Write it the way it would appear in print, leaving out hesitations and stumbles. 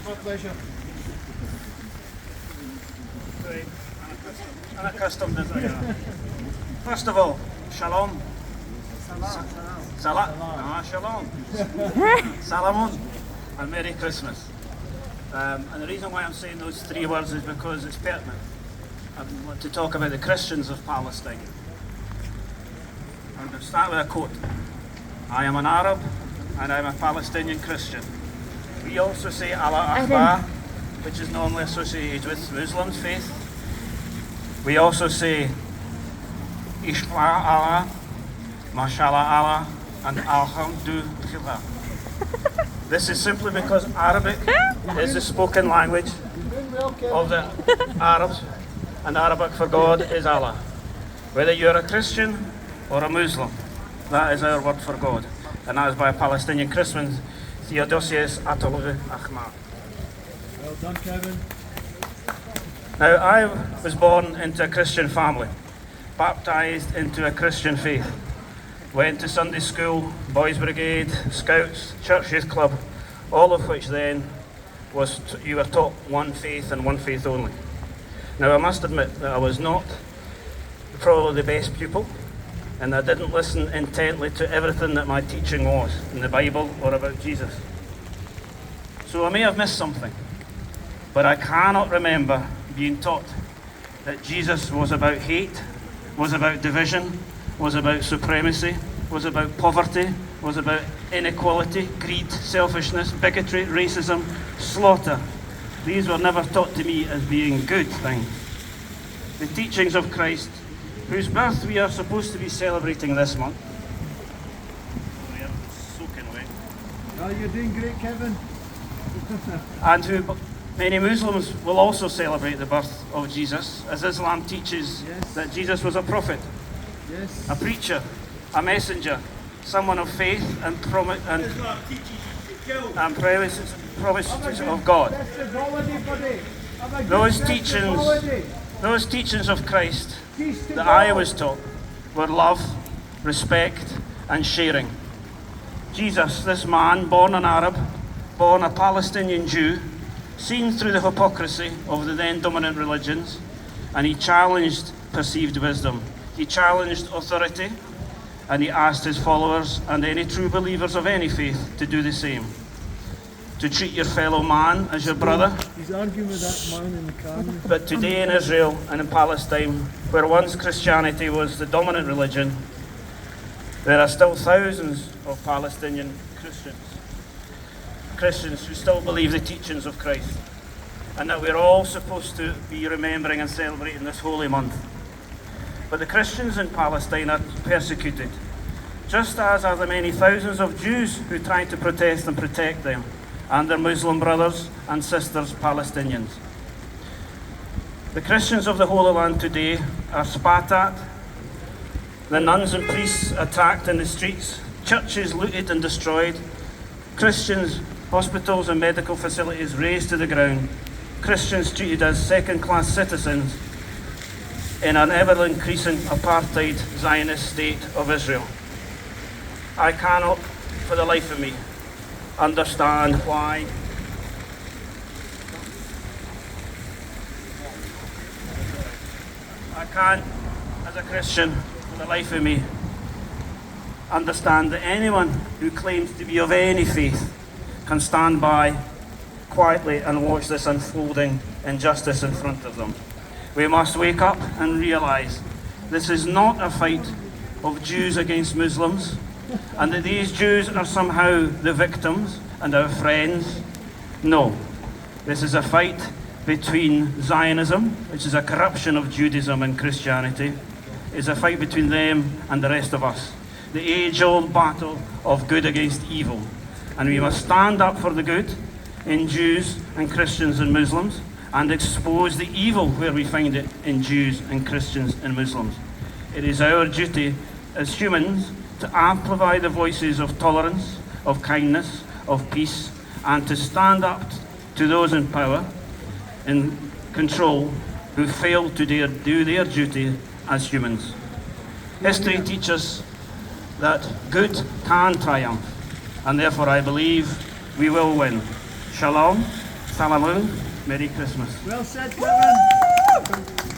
My pleasure. Very unaccustomed as I am. First of all, shalom. Shalom. Salamon. And Merry Christmas. And the reason why I'm saying those three words is because it's pertinent. I want to talk about the Christians of Palestine. I'm going to start with a quote. I am an Arab and I'm a Palestinian Christian. We also say Allah Akbar, which is normally associated with Muslims' faith. We also say Ishma Allah, Mashallah Allah, and Alhamdulillah. This is simply because Arabic is the spoken language of the Arabs, and Arabic for God is Allah. Whether you're a Christian or a Muslim, that is our word for God. And that is by a Palestinian Christian, Theodosius Atolu Ahmad. Well done, Kevin. Now, I was born into a Christian family, baptised into a Christian faith, went to Sunday school, Boys Brigade, Scouts, Church Youth Club, all of which then was you were taught one faith and one faith only. Now, I must admit that I was not probably the best pupil, and I didn't listen intently to everything that my teaching was in the Bible or about Jesus. So I may have missed something, but I cannot remember being taught that Jesus was about hate, was about division, was about supremacy, was about poverty, was about inequality, greed, selfishness, bigotry, racism, slaughter. These were never taught to me as being good things. The teachings of Christ, whose birth we are supposed to be celebrating this month. We are soaking wet. Oh, you're doing great, Kevin. And who many Muslims will also celebrate the birth of Jesus, as Islam teaches that Jesus was a prophet, a preacher, a messenger, someone of faith and promises of God. Those teachings of Christ that I was taught were love, respect, and sharing. Jesus, this man, born an Arab, born a Palestinian Jew, seen through the hypocrisy of the then dominant religions, and he challenged perceived wisdom. He challenged authority, and he asked his followers and any true believers of any faith to do the same. To treat your fellow man as your brother. He's arguing with that man in the camera. But today in Israel and in Palestine, where once Christianity was the dominant religion, there are still thousands of Palestinian Christians who still believe the teachings of Christ, and that we're all supposed to be remembering and celebrating this holy month. But the Christians in Palestine are persecuted, just as are the many thousands of Jews who try to protest and protect them, and their Muslim brothers and sisters, Palestinians. The Christians of the Holy Land today are spat at, the nuns and priests attacked in the streets, churches looted and destroyed, Christians, hospitals and medical facilities razed to the ground, Christians treated as second-class citizens in an ever-increasing apartheid Zionist state of Israel. I cannot, for the life of me, understand why I can't, as a Christian, for the life of me, understand that anyone who claims to be of any faith can stand by quietly and watch this unfolding injustice in front of them. We must wake up and realise this is not a fight of Jews against Muslims, and that these Jews are somehow the victims and our friends. No, this is a fight between Zionism, which is a corruption of Judaism and Christianity. It's a fight between them and the rest of us. The age-old battle of good against evil. And we must stand up for the good in Jews and Christians and Muslims, and expose the evil where we find it in Jews and Christians and Muslims. It is our duty as humans to amplify the voices of tolerance, of kindness, of peace, and to stand up to those in power, in control, who fail to do their duty as humans. History teaches that good can triumph, and therefore I believe we will win. Shalom, Salamaloon. Merry Christmas. Well said, Kevin.